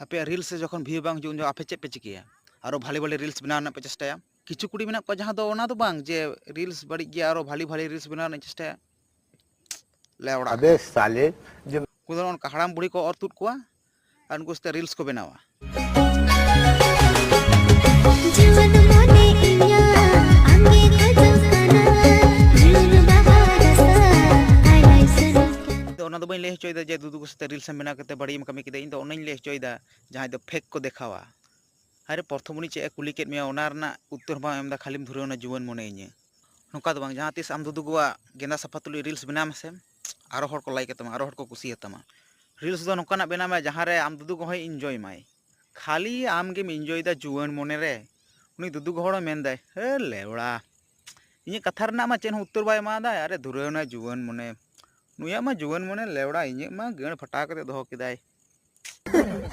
आपे रील्स से जखन व्यू बांग जुन जो आपे चेक पे चिकिया आरो भाली भाली रील्स बनाव ना पे चेष्टाया किछु कुड़ी मेना को जहां दो ओना दो बांग जे रील्स बड़ी गया आरो भाली भाली रील्स बनाव ना चेष्टाया लेवड़ा अबे साले जो कुदन कहाड़ाम बुढ़ी को और तुद कोआ और उनको से रील्स को बनावा जीवन मोने इया आंगे खजकाना जीवन बहारसा आलाई सनी तो ओना दो बई ले हचोइदा जे दुदु को से रील्स बना करते बड़ी में कमी किदे इन दो ओनाइन ले हचोइदा जहां दो फेक को देखावा अरे प्रथमनी चे कुली केट मिया ओना रना उत्तर बा एमदा खालिम धुरेवना जुवन मोने इnye नोका दो बांग जहां तिस आम दुदुगुआ गेंदा सफातुली रील्स बना मसे आरो हर को लाइक तमा आरो हर को कुसी तमा रील्स दो नोकाना बना में जहां रे आम दुदु को होय एंजॉय माय खाली आम गेम एंजॉय दा जुवन मोने रे उनी दुदु को हड़ो मेन दाय हे लेवड़ा इnye कथा रना मा चेन उत्तर बाय मा दाय अरे धुरेवना जुवन मोने नुया मा जुवन मोने लेवड़ा इnye मा गण फटा करते दोहो किदाय